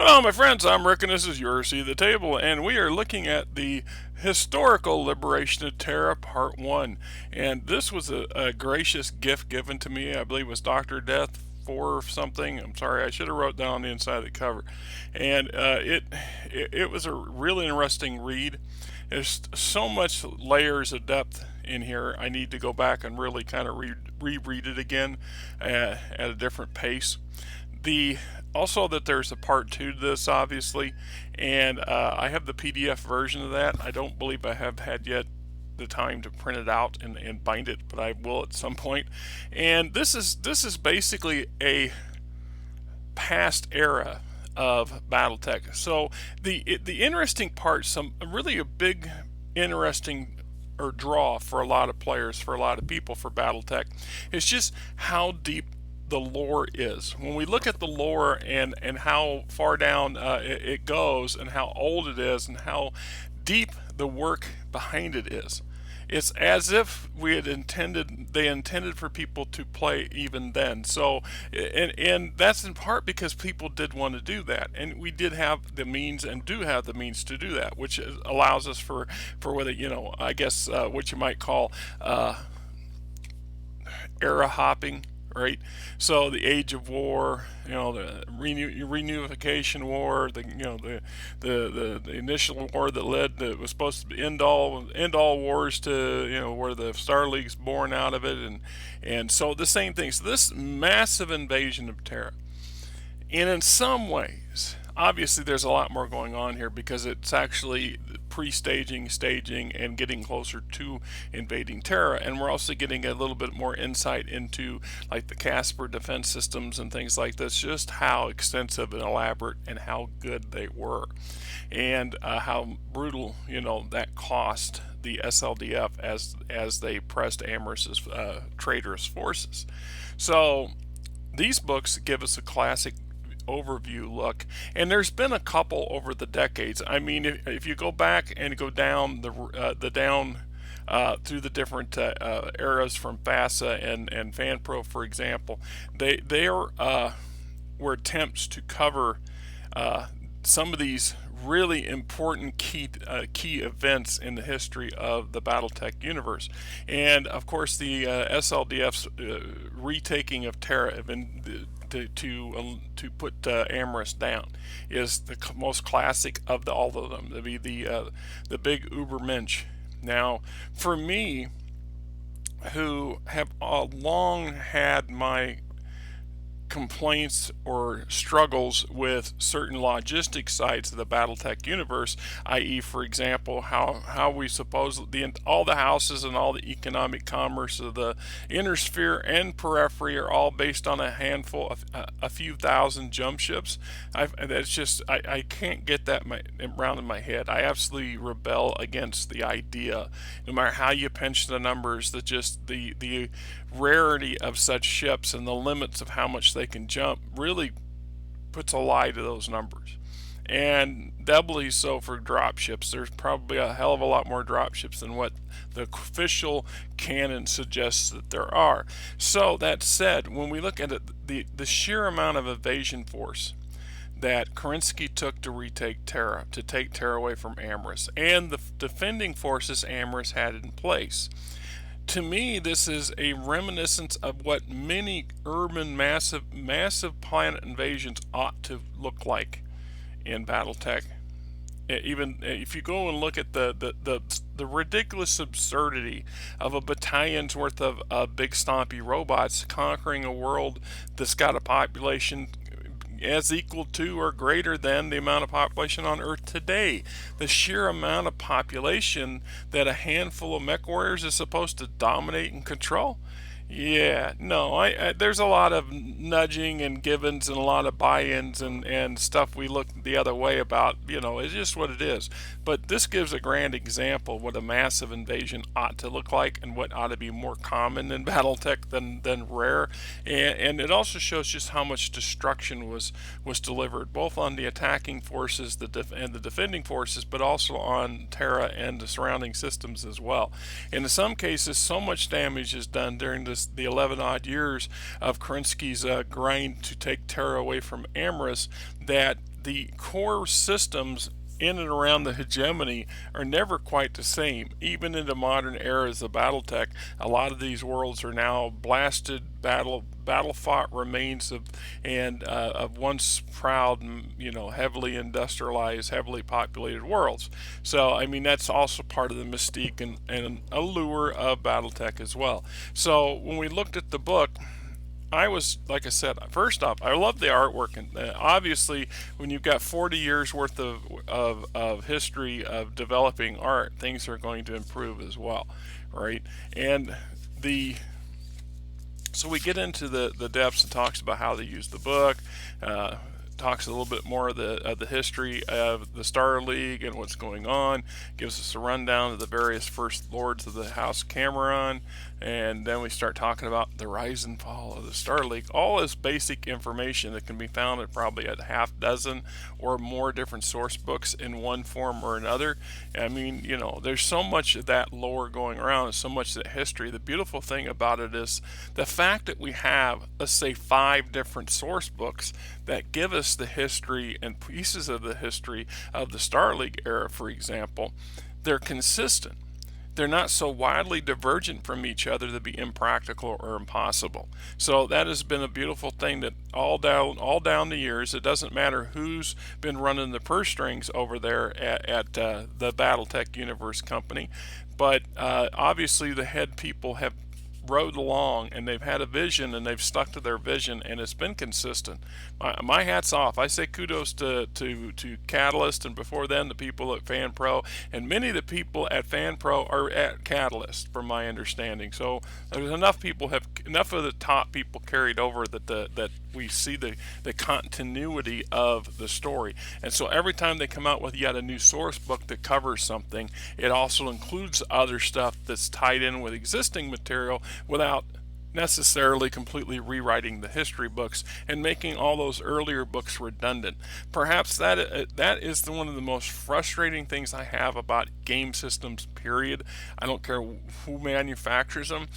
Hello, my friends. I'm Rick, and this is your seat at the table, and we are looking at the historical liberation of Terra, Part One. And this was a gracious gift given to me. I believe it was DrDeath for something. I'm sorry, I should have wrote down on the inside of the cover. And it was a really interesting read. There's so much layers of depth in here. I need to go back and really kind of reread it again at a different pace. The Also, that there's a part two to this, obviously, and I have the PDF version of that. I don't believe I have had yet the time to print it out and bind it, but I will at some point. And this is basically a past era of Battletech. So the interesting part, some really a big interesting or draw for a lot of players, for a lot of people, for Battletech, is just how deep the lore is. When we look at the lore and how far down it goes, and how old it is, and how deep the work behind it is, it's as if they intended for people to play even then. So, and that's in part because people did want to do that, and we did have the means and do have the means to do that, which allows us for whether, I guess what you might call era hopping, right? So the Age of War, the reunification war, the initial war that was supposed to end all wars, to where the Star League's born out of it, and so the same thing. So this massive invasion of Terra, and in some ways, obviously, there's a lot more going on here because it's actually pre-staging, staging, and getting closer to invading Terra. And we're also getting a little bit more insight into like the Casper defense systems and things like this, just how extensive and elaborate and how good they were, and how brutal, that cost the SLDF as they pressed Amorous' traitorous forces. So these books give us a classic overview look, and there's been a couple over the decades. I mean, if you go back and go down the down through the different eras from FASA and FanPro, for example, were attempts to cover some of these really important key events in the history of the Battletech universe. And of course, the SLDF's retaking of Terra to put Amorous down is the most classic of all of them. To be the big Ubermensch. Now, for me, who have long had my complaints or struggles with certain logistic sides of the Battletech universe, i.e., for example, how we suppose all the houses and all the economic commerce of the inner sphere and periphery are all based on a handful of a few thousand jump ships. I can't get that around in my head. I absolutely rebel against the idea, no matter how you pinch the numbers, that just the rarity of such ships and the limits of how much they can jump really puts a lie to those numbers. And doubly so for dropships. There's probably a hell of a lot more dropships than what the official canon suggests that there are. So that said, when we look at it, the sheer amount of evasion force that Kerensky took to retake Terra, to take Terra away from Amorous, and the defending forces Amorous had in place, to me, this is a reminiscence of what many urban, massive planet invasions ought to look like in Battletech. Even if you go and look at the ridiculous absurdity of a battalion's worth of big stompy robots conquering a world that's got a population as equal to or greater than the amount of population on Earth today. The sheer amount of population that a handful of mech warriors is supposed to dominate and control. Yeah, no, there's a lot of nudging and givens and a lot of buy-ins and stuff we look the other way about. It's just what it is. But this gives a grand example of what a massive invasion ought to look like and what ought to be more common in Battletech than rare. And it also shows just how much destruction was delivered, both on the attacking forces and the defending forces, but also on Terra and the surrounding systems as well. And in some cases, so much damage is done during the 11 odd years of Kerensky's grind to take Terra away from Amorous that the core systems in and around the hegemony are never quite the same. Even in the modern eras of Battletech, a lot of these worlds are now blasted, battle fought remains of once proud, heavily industrialized, heavily populated worlds. So I mean, that's also part of the mystique and allure of Battletech as well. So when we looked at the book, I was, like I said, first off, I love the artwork, and obviously, when you've got 40 years worth of history of developing art, things are going to improve as well, right? And so we get into the depths and talks about how they use the book. Talks a little bit more of the history of the Star League and what's going on. Gives us a rundown of the various first lords of the House Cameron, and then we start talking about the rise and fall of the Star League. All this basic information that can be found at probably a half dozen or more different source books in one form or another. I mean, there's so much of that lore going around and so much of that history. The beautiful thing about it is the fact that we have, let's say, 5 different source books that give us the history and pieces of the history of the Star League era, for example. They're consistent. They're not so widely divergent from each other to be impractical or impossible. So that has been a beautiful thing that all down the years, it doesn't matter who's been running the purse strings over there at the Battletech Universe company, but obviously the head people have rode along and they've had a vision and they've stuck to their vision, and it's been consistent. My hat's off. I say kudos to Catalyst, and before then the people at FanPro, and many of the people at FanPro are at Catalyst from my understanding. So there's enough of the top people carried over that we see the continuity of the story. And so every time they come out with yet a new source book that covers something, it also includes other stuff that's tied in with existing material without necessarily completely rewriting the history books and making all those earlier books redundant. Perhaps that is one of the most frustrating things I have about game systems, period. I don't care who manufactures them.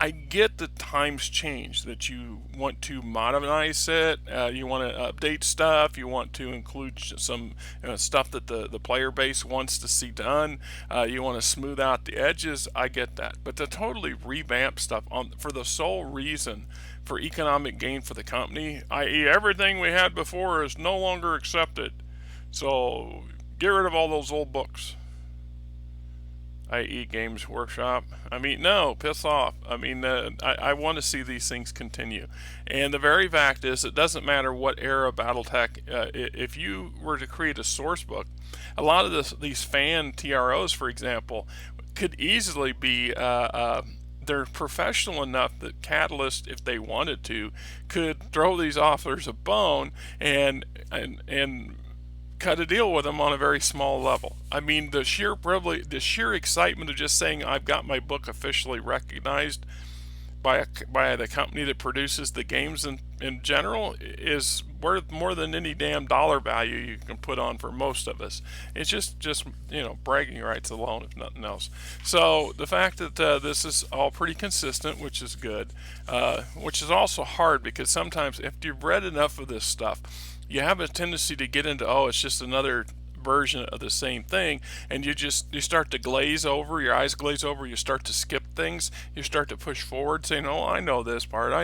I get that times change, that you want to modernize it, you want to update stuff, you want to include some stuff that the player base wants to see done, you want to smooth out the edges. I get that. But to totally revamp stuff for the sole reason for economic gain for the company, i.e. everything we had before is no longer accepted, so get rid of all those old books, i.e. Games Workshop. I mean, no, piss off. I mean, I want to see these things continue. And the very fact is, it doesn't matter what era Battletech, if you were to create a source book, a lot of these fan TROs, for example, could easily be, they're professional enough that Catalyst, if they wanted to, could throw these authors a bone and cut a deal with them on a very small level. I mean, the sheer privilege, the sheer excitement of just saying I've got my book officially recognized by the company that produces the games in general is worth more than any damn dollar value you can put on for most of us. It's just bragging rights alone, if nothing else. So the fact that this is all pretty consistent, which is good, which is also hard, because sometimes if you've read enough of this stuff, you have a tendency to get into, it's just another version of the same thing, and you start to glaze over, your eyes glaze over, you start to skip things, you start to push forward saying, I know this part,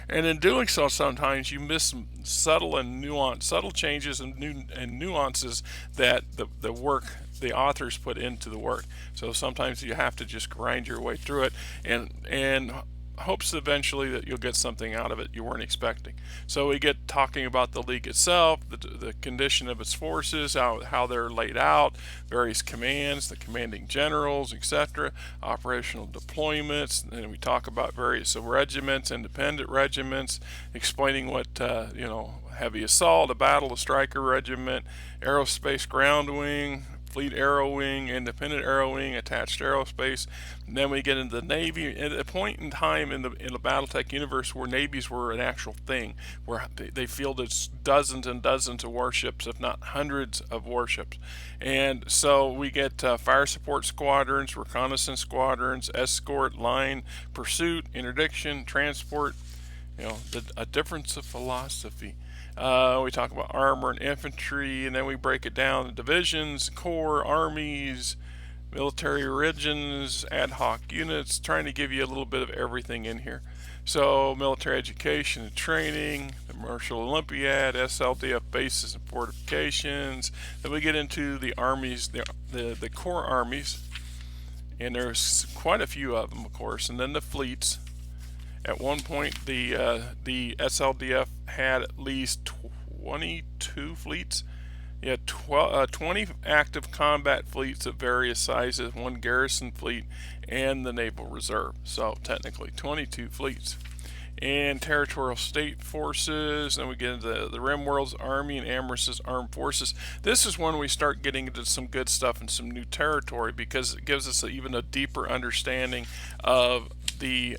and in doing so sometimes you miss some subtle changes and nuances that the authors put into the work. So sometimes you have to just grind your way through it and hopes eventually that you'll get something out of it you weren't expecting. So we get talking about the league itself, the condition of its forces, how they're laid out, various commands, the commanding generals, etc., operational deployments, and we talk about various regiments, independent regiments, explaining what heavy assault, a battle, a striker regiment, aerospace ground wing, fleet aero wing, independent aero wing, attached aerospace. And then we get into the Navy at a point in time in the Battletech universe where navies were an actual thing, where they fielded dozens and dozens of warships, if not hundreds of warships. And so we get fire support squadrons, reconnaissance squadrons, escort, line, pursuit, interdiction, transport. A difference of philosophy. We talk about armor and infantry, and then we break it down to divisions, corps, armies, military regions, ad hoc units, trying to give you a little bit of everything in here. So military education and training, the Martial Olympiad, SLDF bases and fortifications. Then we get into the armies, the core armies, and there's quite a few of them, of course, and then the fleets. At one point, the SLDF had at least 22 fleets. You had 20 active combat fleets of various sizes, one garrison fleet, and the Naval Reserve. So technically 22 fleets. And territorial state forces, and we get into the RimWorld's Army and Amherst's Armed Forces. This is when we start getting into some good stuff and some new territory, because it gives us even a deeper understanding of the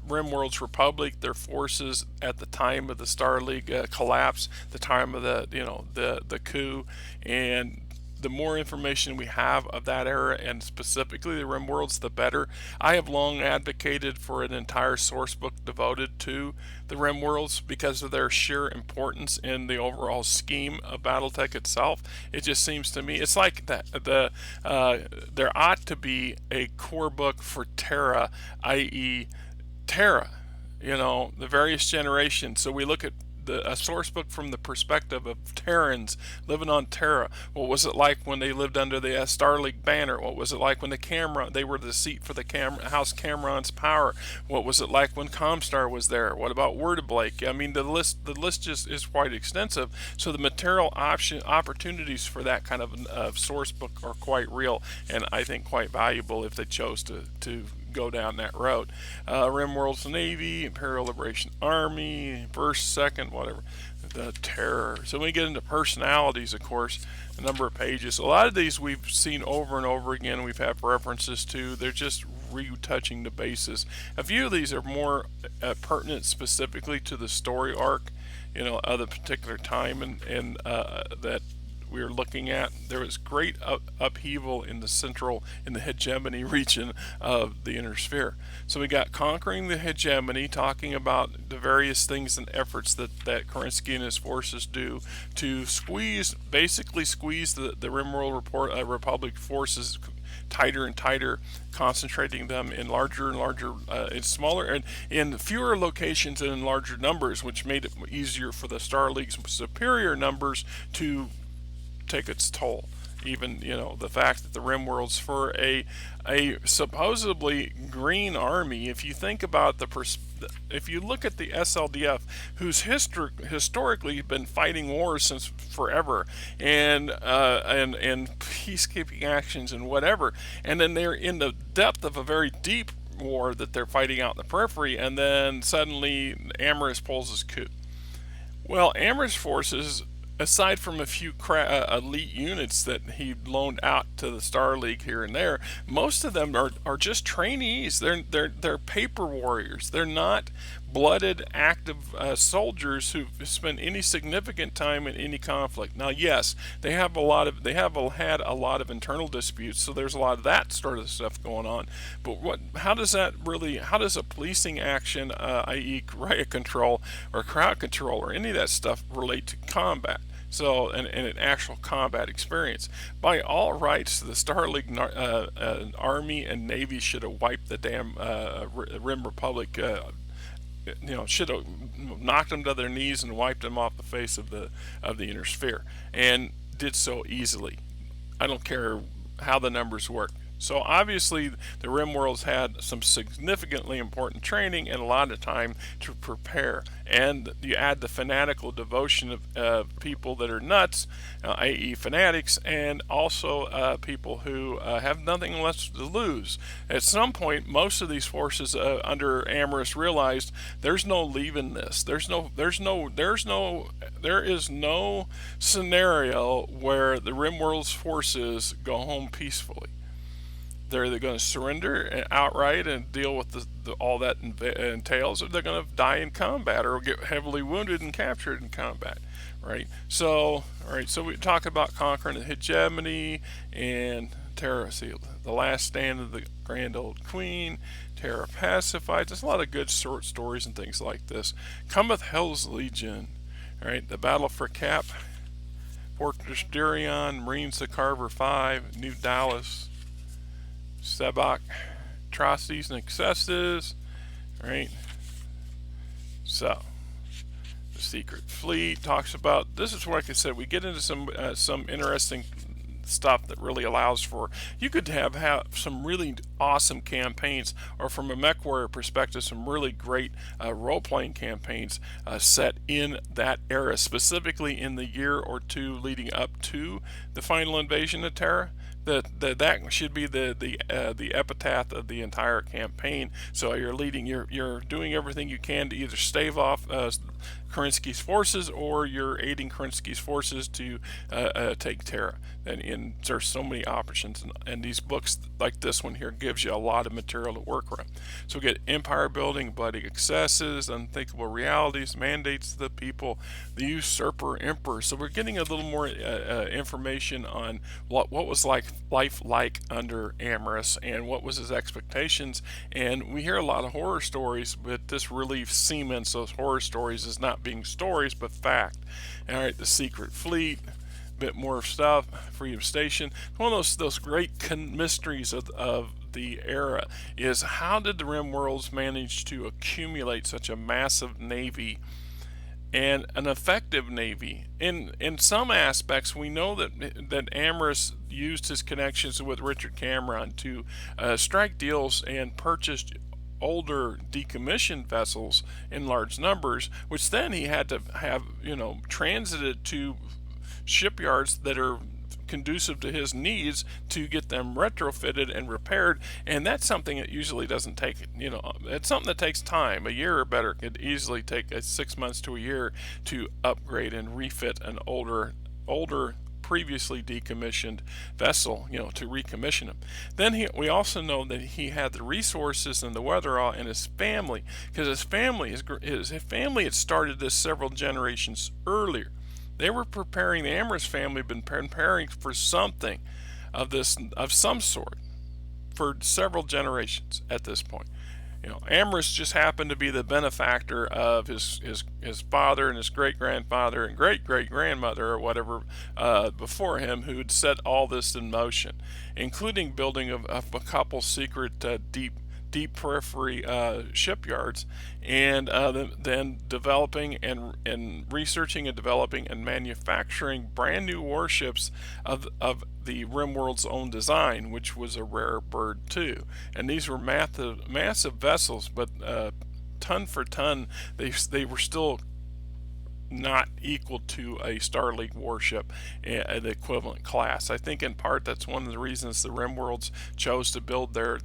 RimWorld's Republic, their forces at the time of the Star League collapse, the time of the coup, and the more information we have of that era, and specifically the RimWorlds, the better. I have long advocated for an entire source book devoted to the RimWorlds because of their sheer importance in the overall scheme of Battletech itself. It just seems to me it's like that there ought to be a core book for Terra, i.e. Terra, the various generations. So we look at a source book from the perspective of Terrans living on Terra. What was it like when they lived under the Star League banner? What was it like when they were the seat for the House Cameron's power? What was it like when Comstar was there? What about Word-Blake? I mean, the list just is quite extensive. So the material opportunities for that kind of source book are quite real, and I think quite valuable if they chose to go down that road. RimWorld's Navy, Imperial Liberation Army, 1st, 2nd, whatever, the Terror. So when we get into personalities, of course, a number of pages. A lot of these we've seen over and over again. We've had references to. They're just retouching the bases. A few of these are more pertinent specifically to the story arc, of the particular time and that we are looking at. There was great upheaval in the hegemony region of the inner sphere. So we got conquering the hegemony, talking about the various things and efforts that Kerensky and his forces do to basically squeeze the RimWorld Republic forces tighter and tighter, concentrating them in larger and larger, in smaller and in fewer locations and in larger numbers, which made it easier for the Star League's superior numbers to take its toll. Even the fact that the RimWorlds, for a supposedly green army, if you think about if you look at the SLDF, who's historically been fighting wars since forever, and peacekeeping actions and whatever, and then they're in the depth of a very deep war that they're fighting out in the periphery, and then suddenly Amherst pulls his coup. Well, Amherst forces, aside from a few elite units that he loaned out to the Star League here and there, most of them are just trainees. They're paper warriors. They're not blooded active soldiers who've spent any significant time in any conflict. Now, yes, they have had a lot of internal disputes, so there's a lot of that sort of stuff going on. But how does a policing action, i.e. riot control or crowd control or any of that stuff, relate to combat? So, and an actual combat experience. By all rights, the Star League Army and Navy should have wiped the damn Rim Republic. Should have knocked them to their knees and wiped them off the face of the inner sphere, and did so easily. I don't care how the numbers work. So obviously the RimWorlds had some significantly important training and a lot of time to prepare. And you add the fanatical devotion of people that are nuts, i.e. fanatics, and also people who have nothing left to lose. At some point, most of these forces under Amherst realized there's no leaving this. There is no scenario where the RimWorld's forces go home peacefully. They're either going to surrender outright and deal with all that entails, or they're going to die in combat or get heavily wounded and captured in combat, right? So, all right, so we talk about conquering the hegemony and Terra, see, the last stand of the Grand Old Queen, Terra pacified. There's a lot of good short stories and things like this. Cometh Hell's Legion. All right, the battle for Cap, Fortress Durion, Marines to Carver 5, New Dallas, Sebok, atrocities and excesses. All right, so the Secret Fleet talks about, this is what, like I said, we get into some interesting stuff that really allows for, you could have some really awesome campaigns, or from a mech warrior perspective, some really great role-playing campaigns set in that era, specifically in the year or two leading up to the final invasion of Terra. That should be the epitaph of the entire campaign. So you're doing everything you can to either stave off Kerensky's forces, or you're aiding Kerensky's forces to take Terra. And there's so many options, and these books like this one here gives you a lot of material to work around. So we get empire building, bloody excesses, unthinkable realities, mandates to the people, the usurper emperor. So we're getting a little more information on what was life like under Amorous, and what was his expectations. And we hear a lot of horror stories, but this really cements those horror stories as not being stories but fact. All right, the Secret Fleet, bit more stuff. Freedom Station. One of those great mysteries of the era is, how did the Rim Worlds manage to accumulate such a massive navy and an effective navy? In some aspects, we know that Amorous used his connections with Richard Cameron to strike deals and purchased older decommissioned vessels in large numbers, which then he had to have transited to shipyards that are conducive to his needs to get them retrofitted and repaired. And that's something that usually doesn't take, it's something that takes time. A year or better could easily take 6 months to a year to upgrade and refit an older previously decommissioned vessel, to recommission him. Then we also know that he had the resources and the wherewithal in his family, because his family had started this several generations earlier. They were preparing, the Amorous family had been preparing for something of some sort for several generations at this point. Amorous just happened to be the benefactor of his father and his great-grandfather and great-great-grandmother or whatever before him, who had set all this in motion, including building of a couple secret deep periphery shipyards, and then developing and researching and developing and manufacturing brand new warships of the Rimworld's own design, which was a rare bird too. And these were massive vessels, but ton for ton, they were still not equal to a Star League warship, the equivalent class. I think in part that's one of the reasons the Rimworlds chose to build their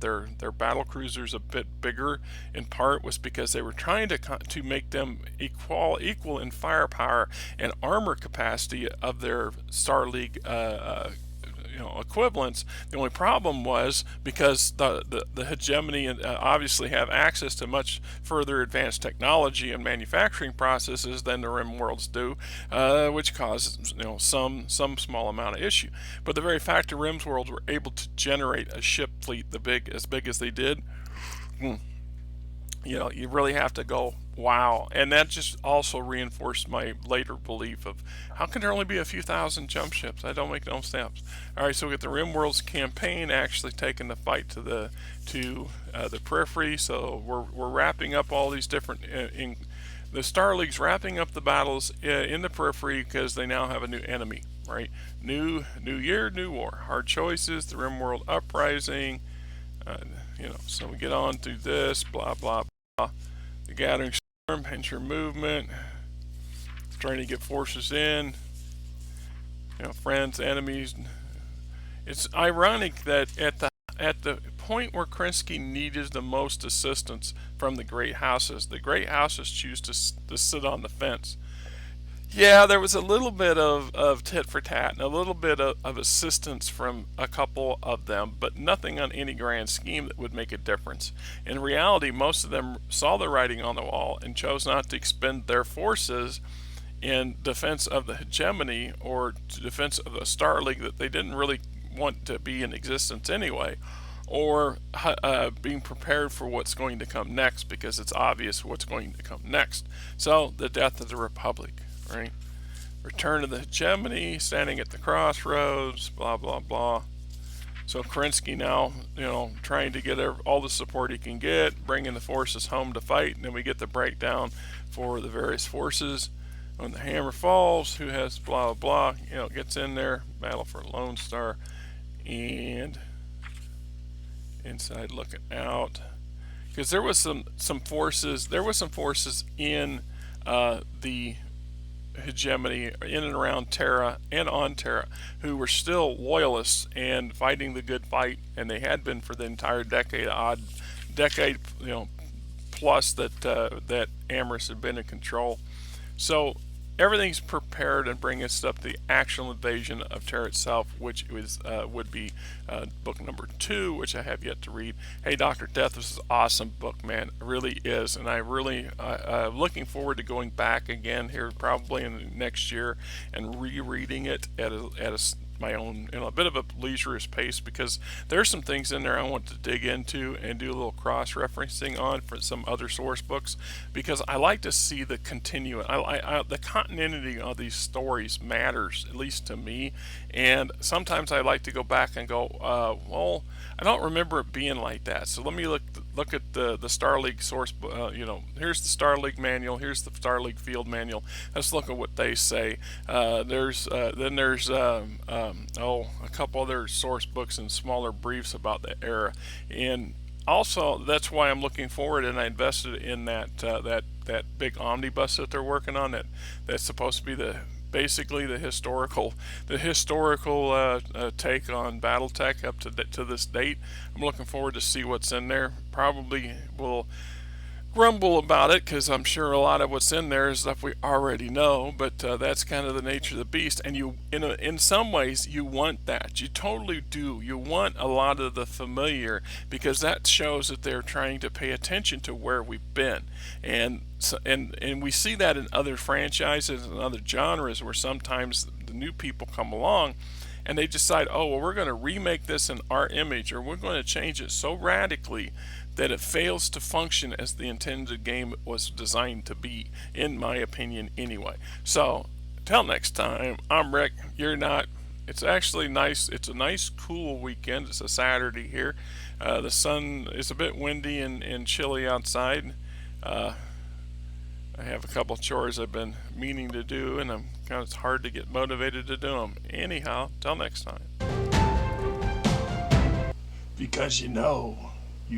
battle cruisers a bit bigger. In part was because they were trying to make them equal in firepower and armor capacity of their Star League equivalents. The only problem was because the hegemony obviously have access to much further advanced technology and manufacturing processes than the Rim Worlds do, which causes some small amount of issue. But the very fact the Rim Worlds were able to generate a ship fleet as big as they did, you really have to go, wow. And that just also reinforced my later belief of, how can there only be a few thousand jump ships? That don't make no sense. All right, so we get the Rimworld's campaign actually taking the fight to the periphery. So we're wrapping up all these different the Star League's wrapping up the battles in the periphery, because they now have a new enemy. Right, new year, new war, hard choices, the Rimworld uprising. So we get on through this, blah blah blah. The Gathering Storm, Pincher movement, trying to get forces in, friends, enemies. It's ironic that at the point where Kerensky needed the most assistance from the great houses choose to sit on the fence. Yeah, there was a little bit of tit for tat and a little bit of assistance from a couple of them, but nothing on any grand scheme that would make a difference. In reality, most of them saw the writing on the wall and chose not to expend their forces in defense of the hegemony, or to defense of a Star League that they didn't really want to be in existence anyway, or being prepared for what's going to come next, because it's obvious what's going to come next. So, the death of the Republic. right? Return to the hegemony, standing at the crossroads, blah, blah, blah. So Kerensky now, trying to get all the support he can get, bringing the forces home to fight, and then we get the breakdown for the various forces. When the hammer falls, who has blah, blah, blah, gets in there, battle for Lone Star, and inside looking out. Because there was some forces in the hegemony in and around Terra and on Terra who were still loyalists and fighting the good fight, and they had been for the entire decade plus that Amherst had been in control. So everything's prepared and bringing us up to the actual invasion of Terra itself, which would be book number 2, which I have yet to read. Hey, DrDeath, this is an awesome book, man. It really is, and I really looking forward to going back again here probably in the next year and rereading it at my own, a bit of a leisurous pace, because there's some things in there I want to dig into and do a little cross-referencing on for some other source books, because I like to see the continuum. The continuity of these stories matters, at least to me, and sometimes I like to go back and go, well, I don't remember it being like that. So let me look at the Star League source. Here's the Star League manual. Here's the Star League field manual. Let's look at what they say. There's a couple other source books and smaller briefs about the era, and also that's why I'm looking forward, and I invested in that big omnibus that they're working on. That's supposed to be basically the historical take on Battletech up to this date. I'm looking forward to see what's in there. Probably will grumble about it, because I'm sure a lot of what's in there is stuff we already know, but that's kind of the nature of the beast, and in some ways you want that. You totally do. You want a lot of the familiar, because that shows that they're trying to pay attention to where we've been, and we see that in other franchises and other genres, where sometimes the new people come along and they decide, oh, well, we're going to remake this in our image, or we're going to change it so radically that it fails to function as the intended game was designed to be, in my opinion anyway. So, till next time, I'm Rick, you're not. It's actually nice. It's a nice, cool weekend. It's a Saturday here. The sun is a bit windy and chilly outside. I have a couple chores I've been meaning to do, and it's hard to get motivated to do them. Anyhow, till next time. Because you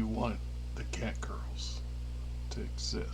want the cat girls to exist.